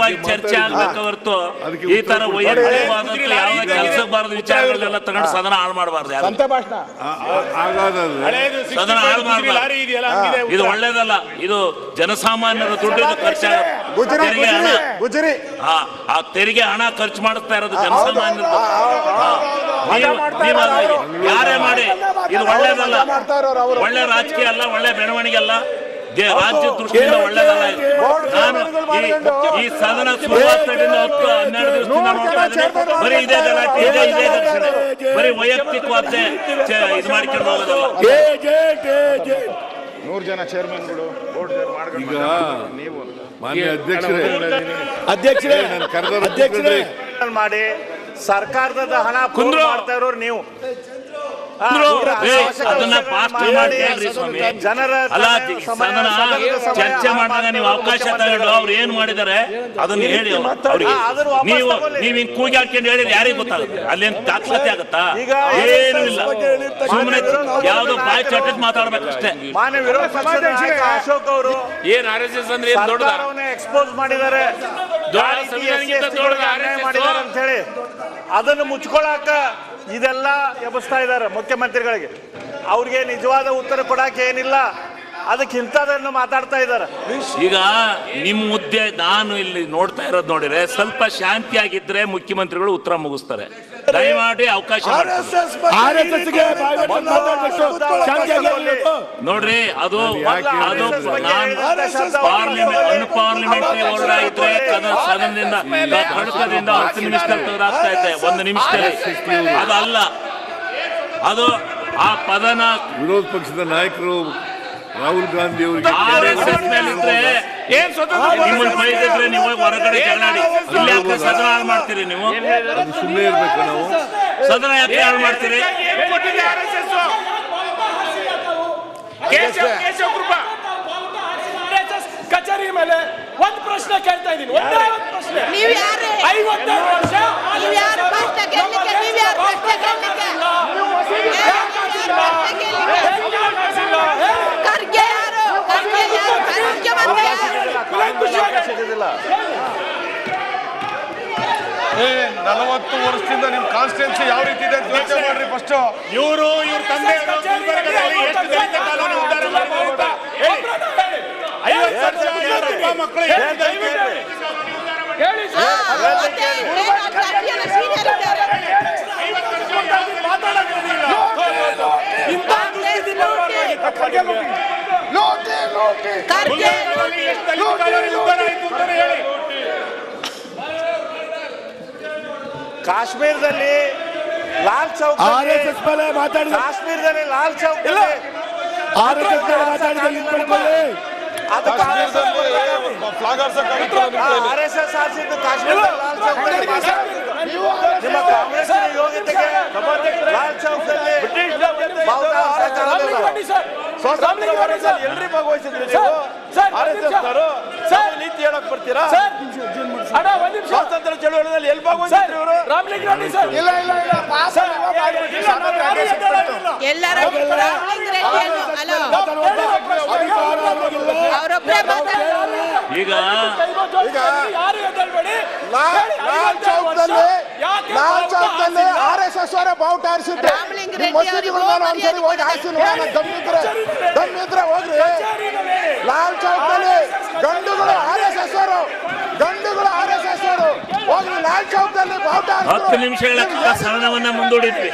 ವೈಯಕ್ತಿಕವಾಗಿ ಚರ್ಚೆ ಆಗ್ಬೇಕು ಹೊರತು ಈ ತರ ವೈಯಕ್ತಿಕವಾದ ಯಾವ ಕೆಲಸ ಬಾರದ ವಿಚಾರಗಳನ್ನೆಲ್ಲ ತಗೊಂಡು ಸದನ ಹಾಳು ಮಾಡಬಾರ್ದು. ಸದನ ಹಾಳು ಮಾಡಬಾರ್ದು. ಇದು ಒಳ್ಳೇದಲ್ಲ. ಇದು ಜನಸಾಮಾನ್ಯರ ದುಡ್ಡಿನ ಆ ತೆರಿಗೆ ಹಣ ಖರ್ಚು ಮಾಡುತ್ತಾ ಇರೋದು ಜನಸಾಮಾನ್ಯರು. ಯಾರೇ ಮಾಡಿ ಇದು ಒಳ್ಳೇದಲ್ಲ. ಒಳ್ಳೆ ರಾಜಕೀಯ ಅಲ್ಲ, ಒಳ್ಳೆ ಬೆಳವಣಿಗೆ ಅಲ್ಲ, ರಾಜ್ಯ ದೃಷ್ಟಿಯಿಂದ ಒಳ್ಳೇದಲ್ಲ. ನಾನು ಈ ಸದನ ಶುರುವಾತದಿಂದ 10-12 ದಿವಸದಿಂದ ನೋಡ್ತಾ ಇದ್ದೇನೆ. ಬರೀ ಇದೇ ಗಲಾಟೆ, ಇದೇ ಘರ್ಷಣೆ, ಬರೀ ವೈಯಕ್ತಿಕವಾದ ಇದು ಮಾಡ್ಕೊಂಡು ಹೋಗೋದಲ್ಲ. 100 ಜನ ಚೇರ್ಮನ್ಗಳು ಈಗ ಮಾನ್ಯ ಅಧ್ಯಕ್ಷರೇ ಮಾಡಿ ಸರ್ಕಾರದ ಹಣ ಮಾಡ್ತಾ ಇರೋರು ನೀವು. ಅದನ್ನ ಪಾಸ್ಟ್ ಮಾಡ್ತೀರಿ ಸ್ವಾಮಿ. ಚರ್ಚೆ ಮಾಡಿದಾಗ ನೀವು ಅವಕಾಶ ತಗೊಂಡು ಅವ್ರು ಏನ್ ಮಾಡಿದ್ದಾರೆ ಅದನ್ನ ಹೇಳಿ ಅವ್ರಿಗೆ. ನೀವು ಹಿಂಗ್ ಕೂಗಿ ಹಾಕೊಂಡು ಹೇಳಿದ್ರೆ ಯಾರಿಗೆ ಗೊತ್ತಾಗುತ್ತೆ? ಅಲ್ಲೇನ್ ದಾಖಲಾತಿ ಆಗುತ್ತಾ? ಏನೂ ಇಲ್ಲ. ಸುಮ್ಮನೆ ಯಾವ್ದೋ ಬಾಯಿ ಚಟಕ್ ಮಾತಾಡ್ಬೇಕಷ್ಟೇ. ಮಾನ್ಯ ವಿರೋಧ ಪಕ್ಷದ ನಾಯಕ ಅಶೋಕ್ ಅವರು ಏನ್ RSS ಅಂದ್ರೆ ಎಕ್ಸ್ಪೋಸ್ ಮಾಡಿದ್ದಾರೆ ಅಂತ ಹೇಳಿ ಅದನ್ನು ಮುಚ್ಕೊಳಕ ಇದೆಲ್ಲ ಎಬ್ಬಿಸ್ತಾ ಇದ್ದಾರೆ ಮುಖ್ಯಮಂತ್ರಿಗಳಿಗೆ. ಅವ್ರಿಗೆ ನಿಜವಾದ ಉತ್ತರ ಕೊಡಕ್ಕೆ ಏನಿಲ್ಲ, ಅದಕ್ಕೆ ಇಂಥದನ್ನು ಮಾತಾಡ್ತಾ ಇದ್ದಾರೆ. ಈಗ ನಿಮ್ಮ ಮುದ್ದೆ ನಾನು ಇಲ್ಲಿ ನೋಡ್ತಾ ಇರೋದು ನೋಡಿದ್ರೆ ಸ್ವಲ್ಪ ಶಾಂತಿಯಾಗಿದ್ರೆ ಮುಖ್ಯಮಂತ್ರಿಗಳು ಉತ್ತರ ಮುಗಿಸ್ತಾರೆ. ದಯಮಾಡಿ ಅವಕಾಶ ನೋಡ್ರಿ. ಅದು ಅನ್ಪಾರ್ಲಿಮೆಂಟರಿ ವರ್ಡ್ ಆಗಿದ್ರೆ ಸದನದಿಂದ ಕಡತದಿಂದ 10 ನಿಮಿಷದಲ್ಲಿ ತೆಗೆದಾಗ್ತಾ ಇದ್ದೆ, 1 ನಿಮಿಷದಲ್ಲಿ. ಅದಲ್ಲ, ಅದು ಆ ಪದನ ವಿರೋಧ ಪಕ್ಷದ ನಾಯಕರು ರಾಹುಲ್ ಗಾಂಧಿ ಅವರಿಗೆ ನಿಮ್ಮನ್ನು ಬೈದಿದ್ರೆ ನೀವು ಹೊರಗಡೆ ಜಗಳಾಡಿ ಇಲ್ಲಿ ಯಾಕೆ ಸದನ ಹಾಳು ಮಾಡ್ತೀರಿ? ನೀವು ಸುಮ್ಮನೆ ಇರ್ಬೇಕು. ನಾವು ಸದನ ಯಾಕೆ ಹಾಳು ಮಾಡ್ತೀರಿ? ಕಚೇರಿ ಮೇಲೆ ಒಂದು ಪ್ರಶ್ನೆ ಕೇಳ್ತಾ ಇದ್ದೀನಿ. ನೀವು ಯಾರು? 52 ವರ್ಷ ನೀವು ಯಾರು? ಪ್ರಶ್ನೆ ಕೇಳಲಿಕ್ಕೆ ನೀವು ಯಾರು? ಪ್ರಶ್ನೆ ಕೇಳಲಿಕ್ಕೆ ಖರ್ಗೆ ಯಾರು? ಖರ್ಗೆ ಯಾರು? ಮುಖ್ಯಮಂತ್ರಿ ಸಿಗೋದಿಲ್ಲ. 40 ವರ್ಷದಿಂದ ನಿಮ್ ಕಾನ್ಸ್ಟಿಟ್ಯೂನ್ಸಿ ಯಾವ ರೀತಿ ಇದೆ ಅಂತ ಯೋಚನೆ ಮಾಡ್ರಿ ಫಸ್ಟ್. ಇವ್ರ ತಂದೆ ಎಷ್ಟು ದಲಿತ ಕಾಲೋನಿ ಉದ್ಧಾರ ಮಾಡಿದ್ರು? 50 ವರ್ಷ ಮಕ್ಕಳು ಕಾಶ್ಮೀರದಲ್ಲಿ ಲಾಲ್ ಚೌಕ್ ಕಾಶ್ಮೀರದಲ್ಲಿ ಲಾಲ್ ಚೌಕ್ RSS ಆರಿಸಿದ್ದು ಕಾಶ್ಮೀರದಲ್ಲಿ ಲಾಲ್ ಚೌಕ್. ನಿಮ್ಮ ಕಾಂಗ್ರೆಸ್ ಯೋಗ್ಯತೆಗೆ ಲಾಲ್ ಚೌಕದಲ್ಲಿ ಎಲ್ರಿ ಭಾಗವಹಿಸಿದ್ರಿ ನೀವು? ನೀತಿ ಹೇಳಕ್ ಬರ್ತೀರಾ? ಸ್ವಾತಂತ್ರ್ಯ ಚಳವಳಿಯಲ್ಲಿ ಎಲ್ಲಿ ಭಾಗವಹಿಸಿದ್ರಿ ಇವರು? ರಾಮಲಿಂಗಾರೆಡ್ಡಿ ಸರ್ ಎಲ್ಲರ ಈಗ ಲಾಲ್ ಚೌಕದಲ್ಲಿ RSS ಅವರ ಬಾವುಟ ಹಾರಿಸಿದ್ರು. ಒಂದ್ಸರಿ ಹೋಗಿ ಹಾರಿಸಿ ನೋಡೋಣ. ದಮ್ಮಿದ್ರೆ ಹೋಗ್ರಿ. ಲಾಲ್ ಚೌಕದಲ್ಲಿ ಗಂಡುಗಳು RSS ಅವರು ಹೋಗ್ರಿ. ಲಾಲ್ ಚೌಕದಲ್ಲಿ ಬಾವುಟ 10 ನಿಮಿಷಗಳ ಸದನವನ್ನ ಮುಂದೂಡಿದ್ವಿ.